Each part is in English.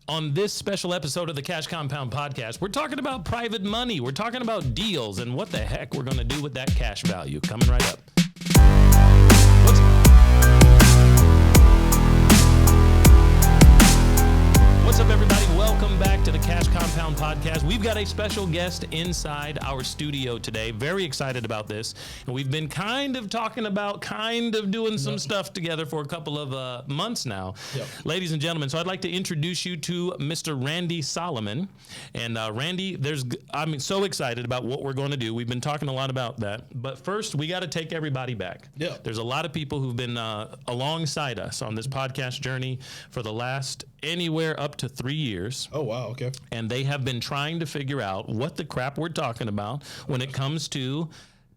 On this special episode of the Cash Compound Podcast, we're talking about private money. We're talking about deals and what the heck we're going to do with that cash value. Coming right up. What's up, everybody? Welcome back to the Cash Compound Podcast. We've got a special guest inside our studio today. Very excited about this. And we've been kind of doing some stuff together for a couple of months now. Yep. Ladies and gentlemen, so I'd like to introduce you to Mr. Randy Solomon. And Randy, I'm so excited about what we're going to do. We've been talking a lot about that. But first, we got to take everybody back. Yep. There's a lot of people who've been alongside us on this podcast journey for the last anywhere up to 3 years. Oh, wow. Okay. And they have been trying to figure out what the crap we're talking about when it comes to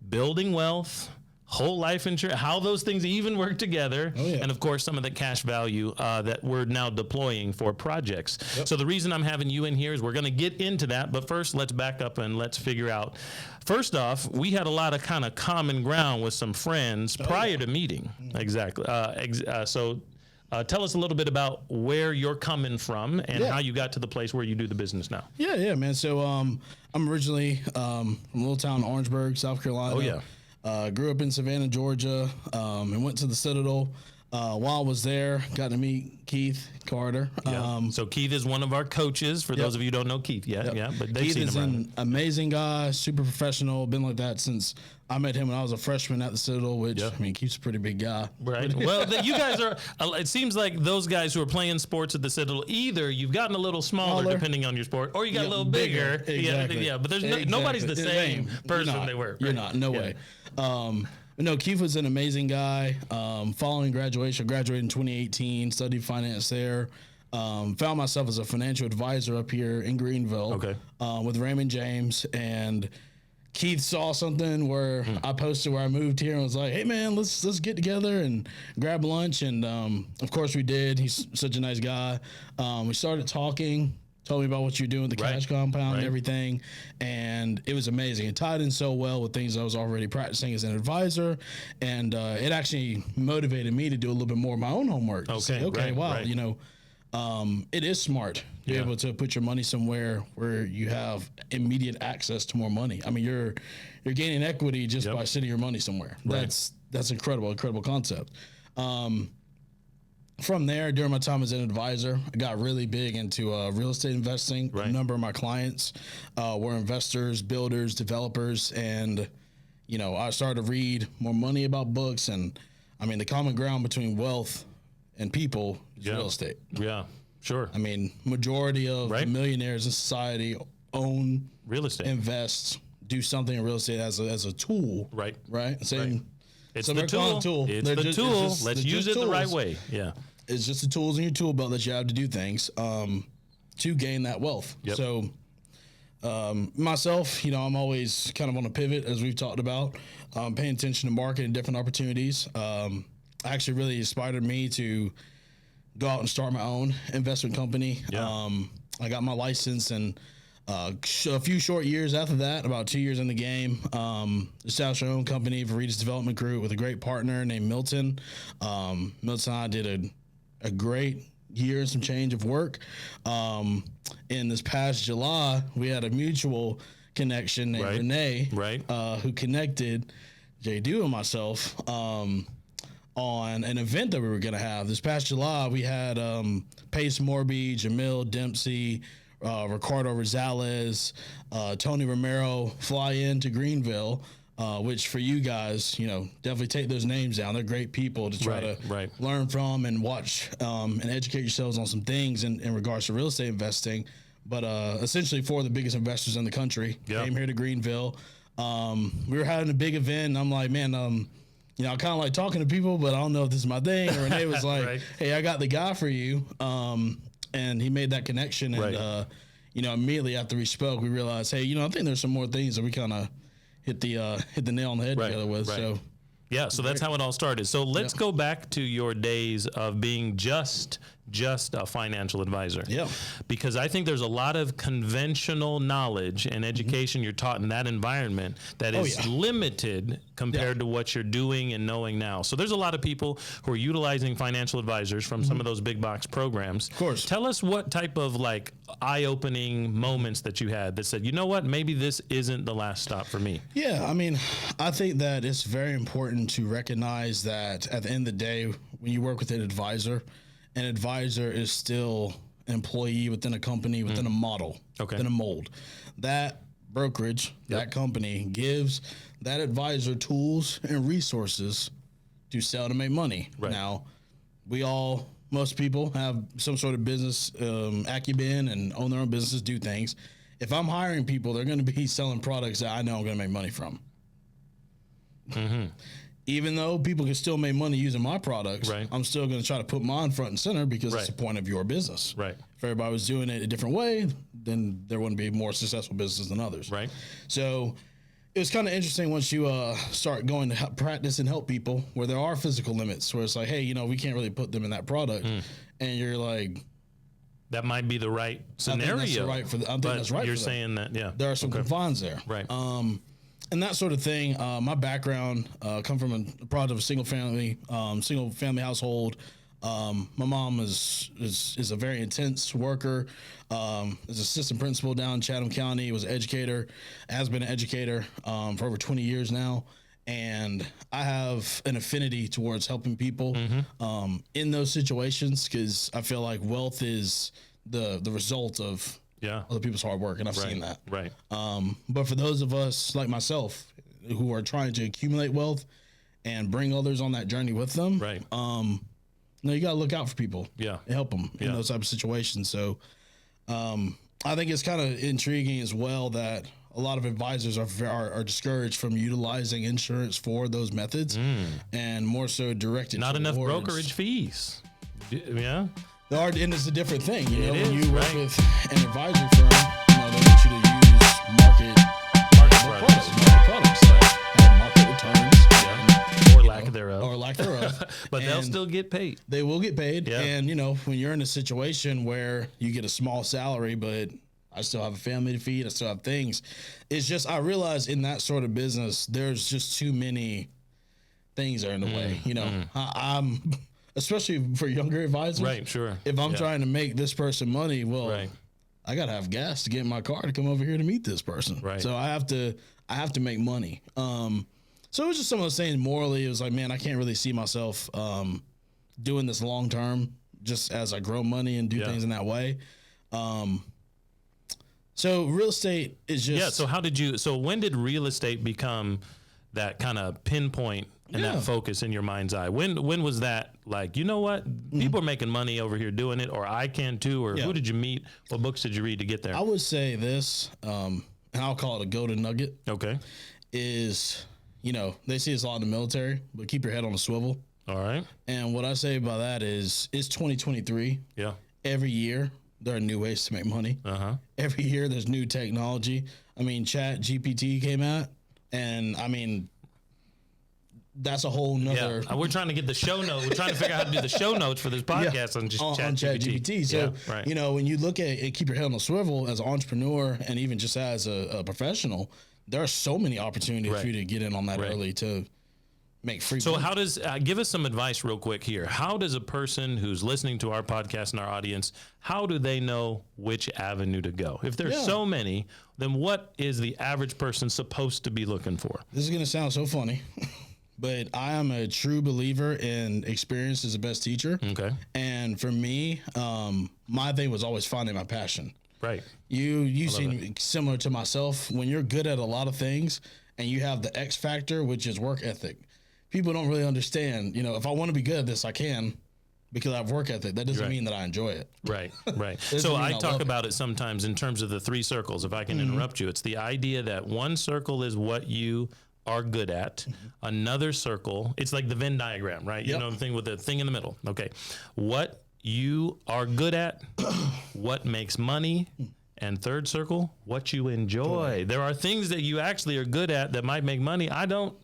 building wealth, whole life insurance, how those things even work together. Oh, yeah. And of course, some of the cash value that we're now deploying for projects. Yep. So the reason I'm having you in here is we're going to get into that. But first, let's back up and let's figure out. First off, we had a lot of kind of common ground with some friends prior to meeting. Mm-hmm. Exactly. Tell us a little bit about where you're coming from and how you got to the place where you do the business now. Yeah, man. So I'm originally from a little town, Orangeburg, South Carolina. Oh, yeah. Grew up in Savannah, Georgia, and went to the Citadel. While I was there, got to meet Keith Carter. Yeah. So Keith is one of our coaches, for those of you who don't know Keith yet. Yep. Yeah, but they've Keith seen is him an amazing guy, super professional, been like that since I met him when I was a freshman at the Citadel, which, I mean, Keith's a pretty big guy. Right. Well, you guys are, it seems like those guys who are playing sports at the Citadel, either you've gotten a little smaller depending on your sport, or you got a little bigger. Exactly. Yeah, but there's nobody's the same person they were. Right? You're not. No way. No, Keith was an amazing guy. Following graduation, graduated in 2018, studied finance there. Found myself as a financial advisor up here in Greenville with Raymond James. And Keith saw something where I posted where I moved here and was like, hey, man, let's get together and grab lunch. And, of course, we did. He's such a nice guy. We started talking. Told me about what you're doing with the Cash Compound and everything, and it was amazing. It tied in so well with things I was already practicing as an advisor, and it actually motivated me to do a little bit more of my own homework. You know, it is smart to be able to put your money somewhere where you have immediate access to more money. I mean, you're gaining equity just by sitting your money somewhere. Right. That's incredible concept. From there, during my time as an advisor, I got really big into real estate investing. Right. A number of my clients were investors, builders, developers, and, you know, I started to read more money about books. And, I mean, the common ground between wealth and people is real estate. Yeah, sure. I mean, majority of the millionaires in society own real estate, invest, do something in real estate as a tool. Right. Same. It's the tool. It's the tool. Let's use it the right way. Yeah. It's just the tools in your tool belt that you have to do things to gain that wealth. Yep. So myself, you know, I'm always kind of on a pivot, as we've talked about, paying attention to market and different opportunities. Actually really inspired me to go out and start my own investment company. Yeah. I got my license, and a few short years after that, about 2 years in the game, established our own company, Veritas Development Group, with a great partner named Milton. Milton and I did a great year and some change of work. In this past July, we had a mutual connection named Renee, who connected JDew and myself on an event that we were going to have. This past July, we had Pace Morby, Jamil Dempsey, Ricardo Rosales, Tony Romero fly into Greenville, which for you guys, you know, definitely take those names down. They're great people to try to learn from and watch and educate yourselves on some things in regards to real estate investing. But essentially, four of the biggest investors in the country came here to Greenville. We were having a big event, and I'm like, man, you know, I kind of like talking to people, but I don't know if this is my thing. And Renee was like, hey, I got the guy for you. And he made that connection. And, you know, immediately after we spoke, we realized, hey, you know, I think there's some more things that we kind of hit the nail on the head together with. So that's how it all started. So let's go back to your days of being just just a financial advisor. Yeah. Because I think there's a lot of conventional knowledge and education you're taught in that environment that is limited compared to what you're doing and knowing now. So there's a lot of people who are utilizing financial advisors from some of those big box programs. Of course. Tell us what type of like eye-opening moments that you had that said, you know what, maybe this isn't the last stop for me. Yeah, I mean, I think that it's very important to recognize that at the end of the day, when you work with an advisor is still an employee within a company, within a model, within a mold. That brokerage, that company gives that advisor tools and resources to sell to make money. Right. Now, most people have some sort of business acumen and own their own businesses, do things. If I'm hiring people, they're going to be selling products that I know I'm going to make money from. Even though people can still make money using my products, I'm still going to try to put mine front and center because it's the point of your business. Right. If everybody was doing it a different way, then there wouldn't be more successful business than others. Right. So it was kind of interesting once you start going to practice and help people where there are physical limits, where it's like, hey, we can't really put them in that product. And you're like, that might be the right scenario. I think that's right. You're saying that, there are some confines there. Right. And that sort of thing. My background come from a product of a single family household. My mom is a very intense worker. Is assistant principal down in Chatham County. Was an educator, has been an educator for over 20 years now. And I have an affinity towards helping people in those situations because I feel like wealth is the result of other people's hard work, and I've seen that. Right. But for those of us like myself who are trying to accumulate wealth and bring others on that journey with them, you got to look out for people. And help them in those type of situations. So I think it's kind of intriguing as well that a lot of advisors are discouraged from utilizing insurance for those methods and more so directed not enough brokerage fees. Yeah. And it's a different thing, when you work with an advisory firm, they want you to use market products that have market returns, or lack thereof, but they'll still get paid. They will get paid, and when you're in a situation where you get a small salary, but I still have a family to feed, I still have things. It's just I realize in that sort of business, there's just too many things that are in the way. I'm. Especially for younger advisors. Right, sure. If I'm trying to make this person money, I got to have gas to get in my car to come over here to meet this person. Right. So I have to make money. So it was just some of those things morally. It was like, man, I can't really see myself doing this long term just as I grow money and do things in that way. So real estate is just... So when did real estate become that kind of pinpoint and that focus in your mind's eye? When was that like, you know what? People are making money over here doing it, or I can too, or who did you meet? What books did you read to get there? I would say this, and I'll call it a golden nugget. Okay. Is, they see us a lot in the military, but keep your head on a swivel. All right. And what I say by that is, it's 2023. Yeah. Every year, there are new ways to make money. Every year, there's new technology. I mean, Chat GPT came out, and I mean, that's a whole nother. We're trying to get the show notes. We're trying to figure out how to do the show notes for this podcast on Chat GPT. So, when you look at it, keep your head on the swivel as an entrepreneur and even just as a professional, there are so many opportunities for you to get in on that early to make free money. So how does, give us some advice real quick here. How does a person who's listening to our podcast and our audience, how do they know which avenue to go? If there's so many, then what is the average person supposed to be looking for? This is going to sound so funny. But I am a true believer in experience is the best teacher. Okay. And for me, my thing was always finding my passion. Right. You seem similar to myself. When you're good at a lot of things and you have the X factor, which is work ethic, people don't really understand, if I want to be good at this, I can because I have work ethic. That doesn't mean that I enjoy it. Right, right. So I talk about it sometimes in terms of the 3 circles, if I can interrupt you. It's the idea that one circle is what you are good at. Another circle, it's like the Venn diagram, right? You know the thing with the thing in the middle. Okay. What you are good at, what makes money, and third circle, what you enjoy. There are things that you actually are good at that might make money. I don't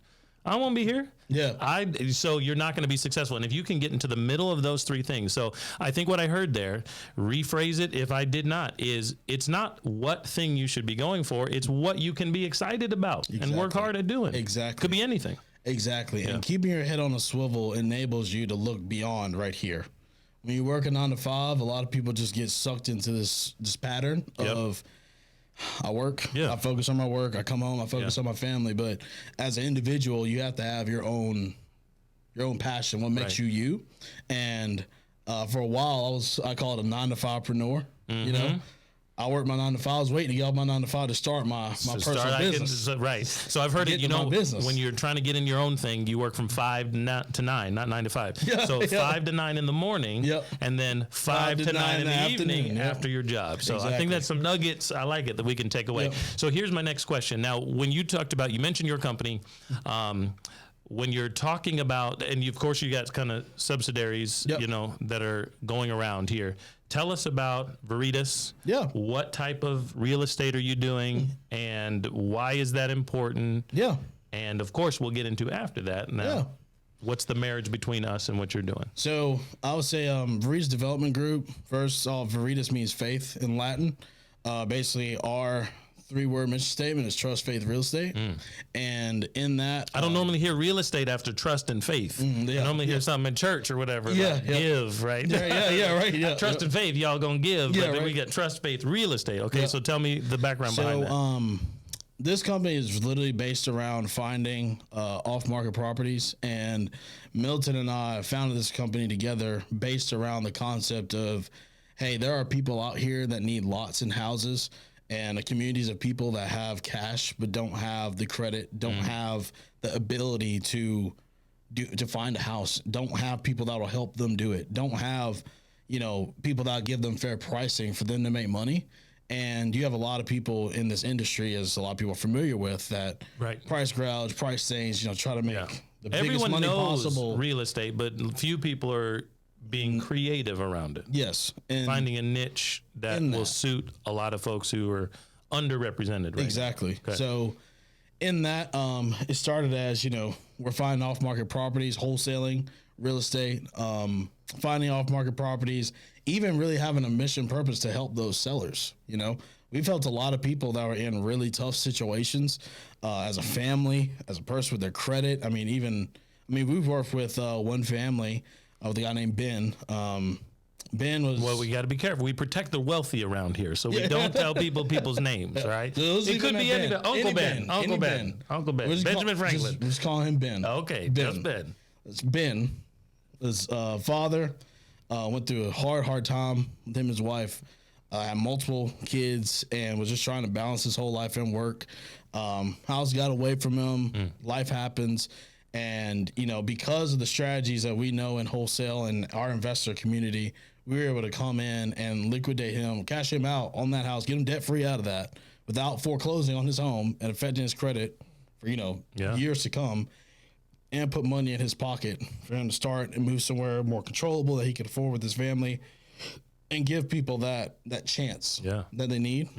I won't be here. Yeah. So you're not going to be successful. And if you can get into the middle of those three things. So I think what I heard there, rephrase it if I did not, is it's not what thing you should be going for. It's what you can be excited about and work hard at doing. Exactly. Could be anything. Exactly. Yeah. And keeping your head on a swivel enables you to look beyond right here. When you work a 9 to 5, a lot of people just get sucked into this pattern of I work, I focus on my work, I come home, I focus on my family. But as an individual, you have to have your own passion, what makes you you. And for a while, I call it a 9 to 5preneur. You know, I worked my 9 to 5. I was waiting to get off my 9 to 5 to start my personal business. Right. So I've heard it, you know, when you're trying to get in your own thing, you work from 5 to 9, not 9 to 5. Yeah, so 5 to 9 in the morning and then 5 to 9 in the evening after your job. So I think that's some nuggets. I like it that we can take away. So here's my next question. Now, when you talked about, you mentioned your company, when you're talking about, and of course you got kind of subsidiaries, you know, that are going around here. Tell us about Veritas. Yeah. What type of real estate are you doing, and why is that important? Yeah. And of course, we'll get into after that. Now, what's the marriage between us and what you're doing? So I would say Veritas Development Group. First off, Veritas means faith in Latin. Basically, our 3-word mission statement is trust, faith, real estate. And in that, I don't normally hear real estate after trust and faith. I normally hear something in church or whatever. Like give, right? Right. Trust and faith, y'all gonna give. But then we got trust, faith, real estate. Okay, so tell me the background behind that. This company is literally based around finding off-market properties, and Milton and I founded this company together based around the concept of, hey, there are people out here that need lots and houses, and communities of people that have cash but don't have the credit, don't have the ability to find a house, don't have people that will help them do it, don't have, you know, people that give them fair pricing for them to make money. And you have a lot of people in this industry, as a lot of people are familiar with, that price gouge, price things, you know, try to make the biggest money possible. Real estate, but few people are being creative around it. Yes. And finding a niche that will suit a lot of folks who are underrepresented. Right exactly. Okay. So in that, it started as, you know, we're finding off-market properties, wholesaling real estate, finding off-market properties, even really having a mission purpose to help those sellers. You know, we've helped a lot of people that were in really tough situations, as a family, as a person with their credit. We've worked with one family with a guy named Ben. Ben was... Well, we got to be careful. We protect the wealthy around here, so we don't tell people's names, right? It could be any Uncle Ben. Uncle Ben. Benjamin Franklin. Just call him Ben. Okay, just Ben. It's Ben. His father went through a hard time with him and his wife. Had multiple kids and was just trying to balance his whole life and work. House got away from him. Life happens. And, you know, because of the strategies that we know in wholesale and our investor community, we were able to come in and liquidate him, cash him out on that house, get him debt free out of that without foreclosing on his home and affecting his credit for, you know, years to come, and put money in his pocket for him to start and move somewhere more controllable that he could afford with his family, and give people that chance that they need.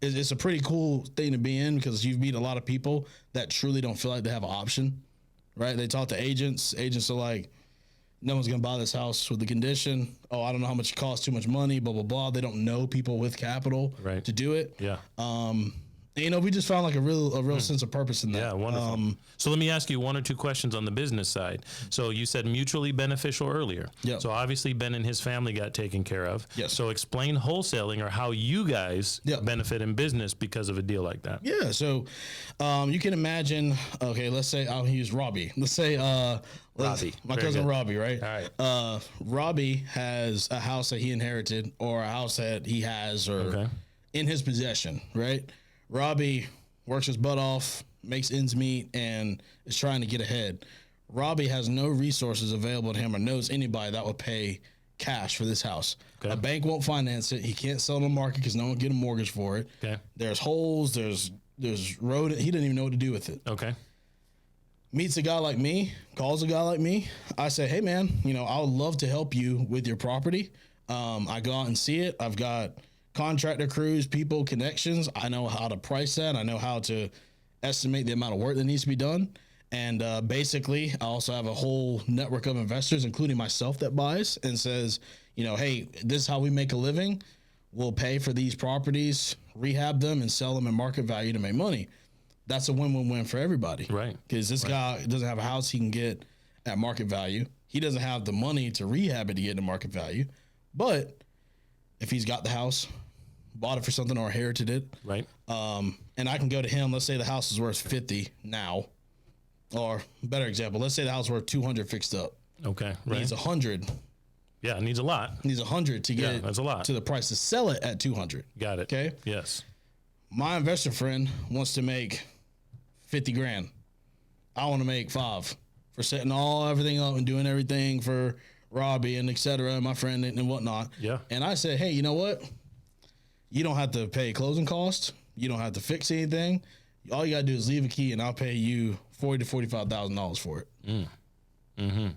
It's a pretty cool thing to be in, because you meet a lot of people that truly don't feel like they have an option, right? They talk to agents. Agents are like, no one's going to buy this house with the condition. Oh, I don't know how much it costs, too much money, blah, blah, blah. They don't know people with capital to do it. You know, we just found like a real sense of purpose in that. Yeah, wonderful. So let me ask you 1 or 2 questions on the business side. So you said mutually beneficial earlier. So obviously Ben and his family got taken care of. So explain wholesaling, or how you guys benefit in business because of a deal like that. Yeah. So you can imagine, okay, let's say I'll use Robbie. Let's say Robbie. My cousin Robbie, right? All right. Robbie has a house that he inherited, or a house that he has or in his possession, right? Robbie works his butt off, makes ends meet, and is trying to get ahead. Robbie has no resources available to him, or knows anybody that would pay cash for this house. A bank won't finance it. He can't sell it on the market because no one can get a mortgage for it. There's holes. There's road. He didn't even know what to do with it. Meets a guy like me, calls a guy like me. I say, hey, man, you know, I would love to help you with your property. I go out and see it. I've got contractor crews, people, connections. I know how to price that. I know how to estimate the amount of work that needs to be done. And basically, I also have a whole network of investors, including myself, that buys and says, hey, this is how we make a living. We'll pay for these properties, rehab them, and sell them in market value to make money. That's a win-win-win for everybody. Right. Because this guy doesn't have a house he can get at market value. He doesn't have the money to rehab it to get to market value. But if he's got the house, bought it for something or inherited it, right, and I can go to him, let's say the house is worth 50 now, or better example, let's say the house is worth 200 fixed up. Okay. Right. Needs 100. Yeah, it needs a lot. Needs 100 to get that's a lot. to the price to sell it at 200. Got it. Okay. Yes. My investor friend wants to make 50 grand. I want to make 5 for setting everything up and doing everything for Robbie and et cetera, and my friend and whatnot. Yeah. And I said, hey, you know what? You don't have to pay closing costs. You don't have to fix anything. All you got to do is leave a key, and I'll pay you $40,000 to $45,000 for it. Mm-hmm.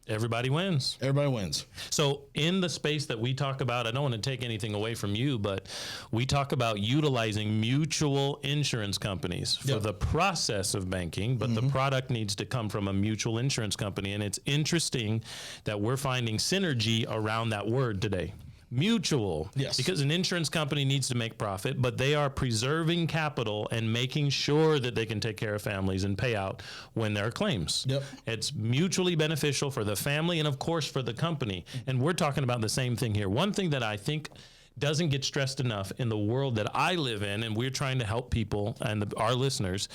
Everybody wins. Everybody wins. So in the space that we talk about, I don't want to take anything away from you, but we talk about utilizing mutual insurance companies for the process of banking, but the product needs to come from a mutual insurance company. And it's interesting that we're finding synergy around that word today. Mutual. Yes. Because an insurance company needs to make profit, but they are preserving capital and making sure that they can take care of families and pay out when there are claims. Yep. It's mutually beneficial for the family and, of course, for the company. And we're talking about the same thing here. One thing that I think doesn't get stressed enough in the world that I live in, and we're trying to help people and our listeners,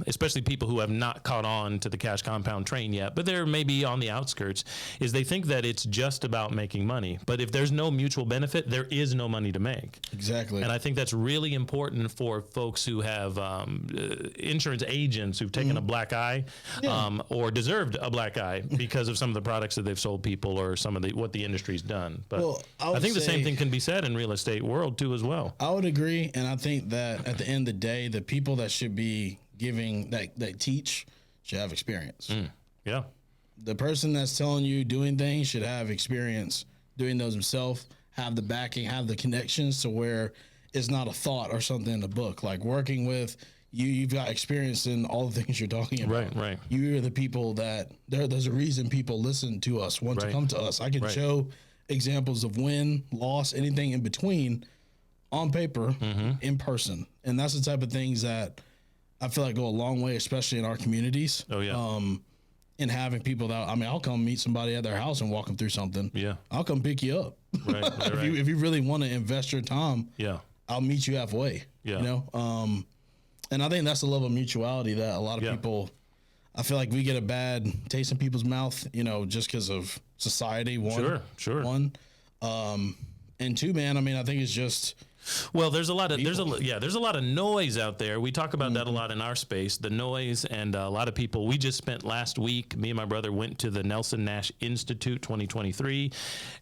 especially people who have not caught on to the cash compound train yet, but they're maybe on the outskirts, is they think that it's just about making money. But if there's no mutual benefit, there is no money to make. Exactly. And I think that's really important for folks who have insurance agents who've taken a black eye or deserved a black eye because of some of the products that they've sold people or some of what the industry's done. But I think the same thing can be said in real estate world too as well. I would agree. And I think that at the end of the day, the people that should be giving that teach should have experience. Yeah. The person that's telling you doing things should have experience doing those himself, have the backing, have the connections to where it's not a thought or something in the book. Like working with you've got experience in all the things you're talking about. Right. You're the people that there's a reason people listen to us, want to come to us. I can show examples of win, loss, anything in between on paper, in person. And that's the type of things that I feel like go a long way, especially in our communities. Oh, yeah. And having people that, I'll come meet somebody at their house and walk them through something. Yeah. I'll come pick you up. Right. If you really want to invest your time, I'll meet you halfway. Yeah. And I think that's the level of mutuality that a lot of people, I feel like we get a bad taste in people's mouth, just because of society. One. Sure. One. And two, man, I think it's just, well, there's a lot of noise out there. We talk about that a lot in our space, the noise, and a lot of people. We just spent last week, me and my brother went to the Nelson Nash Institute 2023,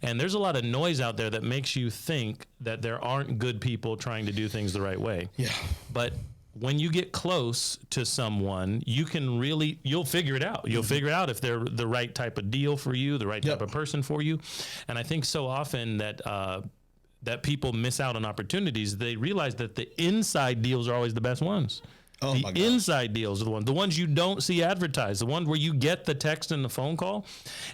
and there's a lot of noise out there that makes you think that there aren't good people trying to do things the right way. Yeah. But when you get close to someone, you'll figure it out. You'll figure out if they're the right type of deal for you, the right type of person for you. And I think so often that people miss out on opportunities. They realize that the inside deals are always the best ones. Oh, the inside deals are the ones you don't see advertised, the one where you get the text and the phone call.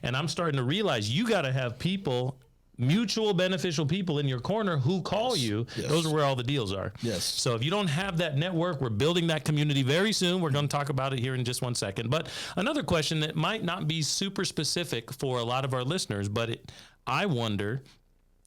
And I'm starting to realize you got to have people, mutual beneficial people in your corner who call you. Yes. Those are where all the deals are. Yes. So if you don't have that network, we're building that community very soon. We're going to talk about it here in just 1 second. But another question that might not be super specific for a lot of our listeners, but I wonder,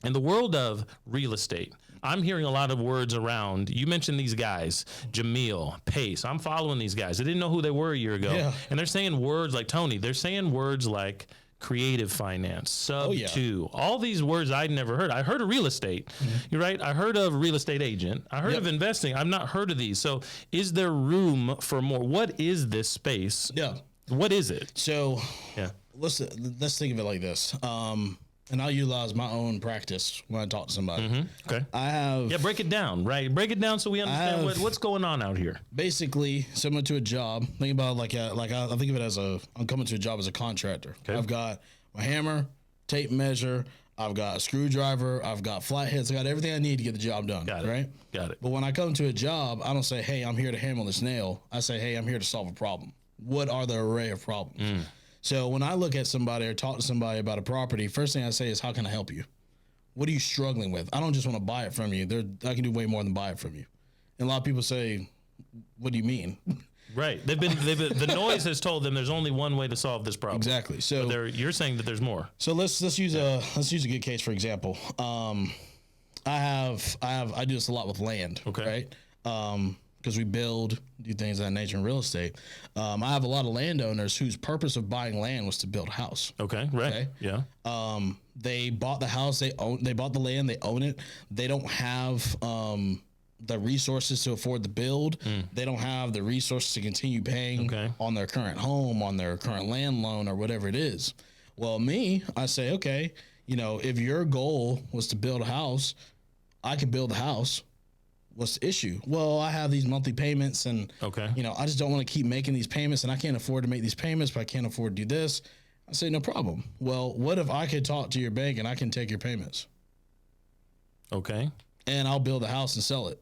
in the world of real estate, I'm hearing a lot of words around. You mentioned these guys, Jamil, Pace. I'm following these guys. I didn't know who they were a year ago. Yeah. And they're saying words like, Tony, they're saying words like creative finance, sub-2, all these words I'd never heard. I heard of real estate. You're right. I heard of real estate agent. I heard of investing. I've not heard of these. So is there room for more? What is this space? Yeah. What is it? So let's think of it like this. And I'll utilize my own practice when I talk to somebody. Okay. I have break it down, right? Break it down so we understand what's going on out here. Basically, similar to a job. Think about I think of it as I'm coming to a job as a contractor. Okay. I've got my hammer, tape measure. I've got a screwdriver, I've got flatheads, I got everything I need to get the job done. Got it. Right? Got it. But when I come to a job, I don't say, hey, I'm here to hammer this nail. I say, hey, I'm here to solve a problem. What are the array of problems? So when I look at somebody or talk to somebody about a property, first thing I say is, how can I help you? What are you struggling with? I don't just want to buy it from you. I can do way more than buy it from you. And a lot of people say, what do you mean? Right. The noise has told them there's only one way to solve this problem. Exactly. So you're saying that there's more. So let's use a good case, for example. I do this a lot with land. Okay. Right. Because we do things of that nature in real estate. I have a lot of landowners whose purpose of buying land was to build a house. Okay. Right. Okay? Yeah. They bought the house. They bought the land. They own it. They don't have the resources to afford the build. They don't have the resources to continue paying on their current home, on their current land loan, or whatever it is. Well, I say, okay, if your goal was to build a house, I can build a house. What's the issue? Well, I have these monthly payments and, I just don't want to keep making these payments, and I can't afford to make these payments, but I can't afford to do this. I say, no problem. Well, what if I could talk to your bank and I can take your payments? Okay. And I'll build a house and sell it.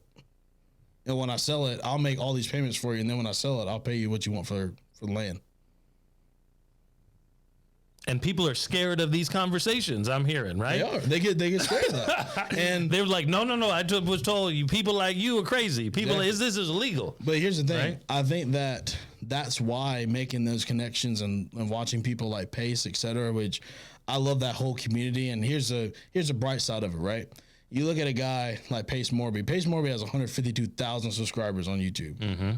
And when I sell it, I'll make all these payments for you. And then when I sell it, I'll pay you what you want for the land. And people are scared of these conversations, I'm hearing, right? They are. They get scared of that. And they were like, no. I was told you people like you are crazy. This is illegal. But here's the thing. Right? I think that's why making those connections and watching people like Pace, et cetera, which I love that whole community. And here's a bright side of it, right? You look at a guy like Pace Morby. Pace Morby has 152,000 subscribers on YouTube. Mm-hmm.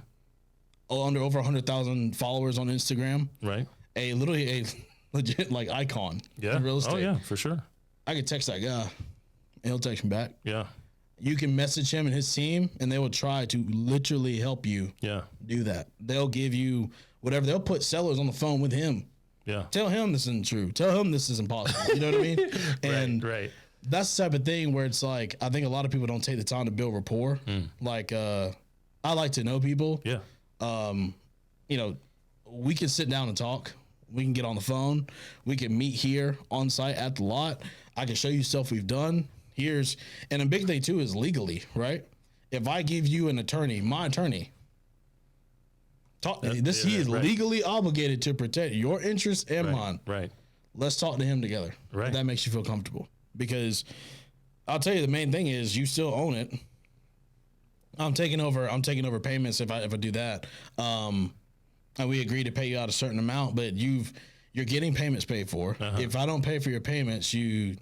Over 100,000 followers on Instagram. Right. A legit like icon in real estate. Oh yeah, for sure. I could text that guy and he'll text me back. Yeah. You can message him and his team and they will try to literally help you do that. They'll give you whatever. They'll put sellers on the phone with him. Yeah. Tell him this isn't true. Tell him this isn't possible. You know what I mean? And right. That's the type of thing where it's like, I think a lot of people don't take the time to build rapport. Like, I like to know people. Yeah. We can sit down and talk. We can get on the phone. We can meet here on site at the lot. I can show you stuff we've done. And a big thing too is legally, right? If I give you an attorney, my attorney, he is legally obligated to protect your interests and mine. Right. Let's talk to him together. Right. If that makes you feel comfortable. Because I'll tell you, the main thing is you still own it. I'm taking over payments if I do that. And we agree to pay you out a certain amount, but you're getting payments paid for. If I don't pay for your payments, you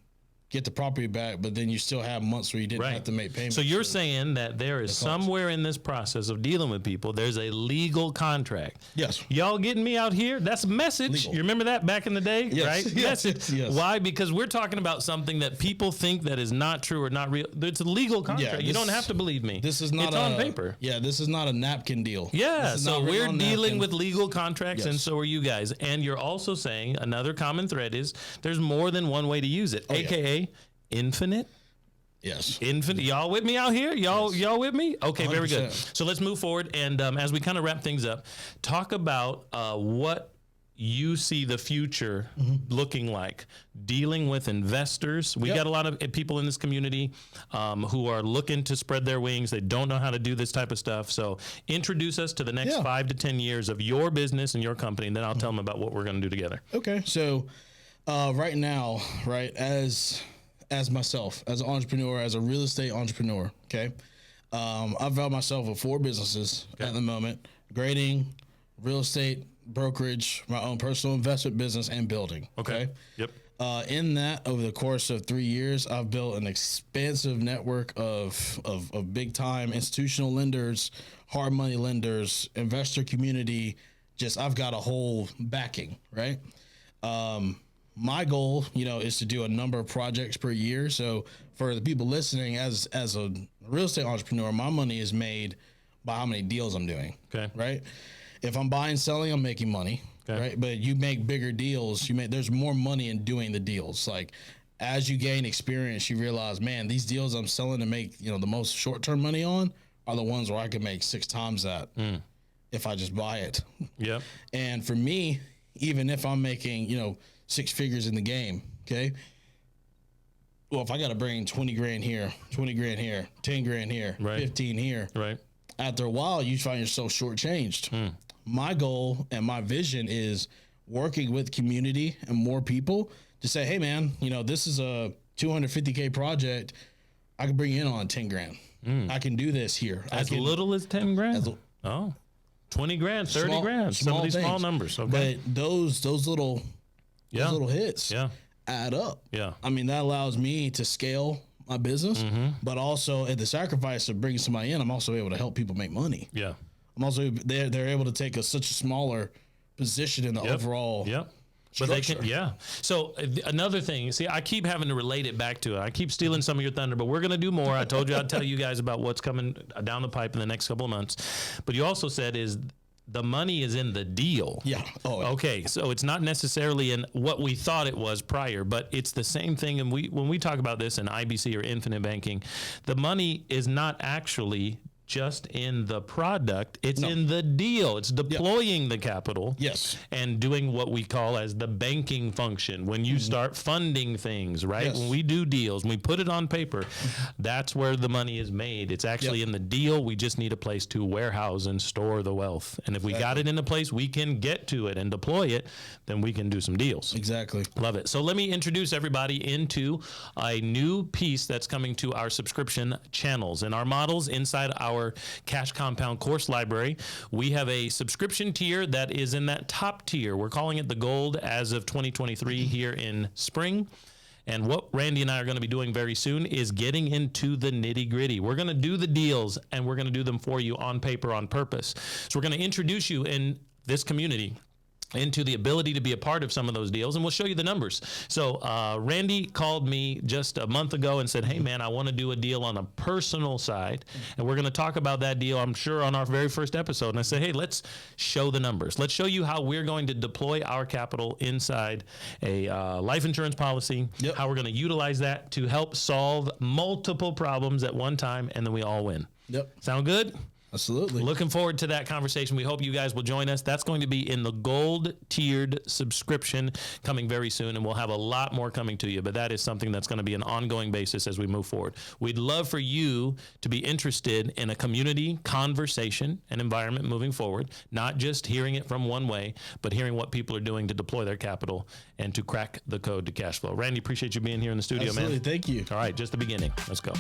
get the property back, but then you still have months where you didn't have to make payments. So you're saying that there is somewhere in this process of dealing with people, there's a legal contract. Yes. Y'all getting me out here? That's a message. Legal. You remember that back in the day? Yes. Right? Yes. Message. Yes. Why? Because we're talking about something that people think that is not true or not real. It's a legal contract. You don't have to believe me. This is not it's on paper. Yeah, this is not a napkin deal. Yeah, so we're dealing with legal contracts, and so are you guys. And you're also saying another common thread is there's more than one way to use it, AKA infinite. Yes. Infinite. Y'all with me out here? Y'all with me? Okay, 100%. Very good. So let's move forward. And as we kind of wrap things up, talk about what you see the future looking like, dealing with investors. We got a lot of people in this community who are looking to spread their wings. They don't know how to do this type of stuff. So introduce us to the next 5 to 10 years of your business and your company, and then I'll tell them about what we're going to do together. Okay. So right now, as myself, as an entrepreneur, as a real estate entrepreneur, okay, I've found myself with 4 businesses at the moment: grading, real estate, brokerage, my own personal investment business, and building. Okay. Yep. In that, over the course of 3 years, I've built an expansive network of big time institutional lenders, hard money lenders, investor community. I've got a whole backing, right? My goal, is to do a number of projects per year. So for the people listening, as a real estate entrepreneur, my money is made by how many deals I'm doing. Okay. Right. If I'm buying, selling, I'm making money. Okay. Right. But you make bigger deals. There's more money in doing the deals. Like as you gain experience, you realize, man, these deals I'm selling to make, the most short-term money on are the ones where I can make 6 times that if I just buy it. Yep. And for me, even if I'm making, 6 figures in the game, okay, well, if I got to bring 20 grand here, 20 grand here, 10 grand here, Right. 15 here, Right. after a while, you find yourself shortchanged. My goal and my vision is working with community and more people to say, hey, man, you know, this is a $250K project. I can bring you in on 10 grand. I can do this here. As little as 10 grand? 20 grand, 30 grand. Some of these small numbers. Okay. But those little hits add up. Yeah. I mean, that allows me to scale my business, but also at the sacrifice of bringing somebody in, I'm also able to help people make money. Yeah. I'm also they're able to take such a smaller position in the overall. Yep. But they can, So another thing, see, I keep having to relate it back to it. I keep stealing some of your thunder, but we're going to do more. I told you I'd tell you guys about what's coming down the pipe in the next couple of months. But you also said is the money is in the deal. Yeah. Oh. Okay. So it's not necessarily in what we thought it was prior, but it's the same thing. And when we talk about this in IBC or infinite banking, the money is not actually just in the product, it's in the deal. It's deploying the capital. Yes. And doing what we call as the banking function. When you start funding things, right? Yes. When we do deals, when we put it on paper, that's where the money is made. It's actually in the deal. We just need a place to warehouse and store the wealth. And if we got it in a place we can get to it and deploy it, then we can do some deals. Exactly. Love it. So let me introduce everybody into a new piece that's coming to our subscription channels and our models inside our Cash Compound course library. We have a subscription tier that is in that top tier. We're calling it the Gold as of 2023 here in spring. And what Randy and I are going to be doing very soon is getting into the nitty gritty. We're going to do the deals and we're going to do them for you on paper, on purpose. So we're going to introduce you in this community into the ability to be a part of some of those deals, and we'll show you the numbers. So Randy called me just a month ago and said, hey man, I want to do a deal on a personal side, and we're going to talk about that deal, I'm sure, on our very first episode. And I said, hey, let's show the numbers. Let's show you how we're going to deploy our capital inside a life insurance policy, how we're going to utilize that to help solve multiple problems at one time, and then we all win. Sound good? Absolutely. Looking forward to that conversation. We hope you guys will join us. That's going to be in the gold tiered subscription coming very soon, and we'll have a lot more coming to you, but that is something that's going to be an ongoing basis as we move forward. We'd love for you to be interested in a community conversation and environment moving forward, not just hearing it from one way, but hearing what people are doing to deploy their capital and to crack the code to cash flow. Randy, appreciate you being here in the studio, Absolutely. man. Thank you. All right, just the beginning. Let's go.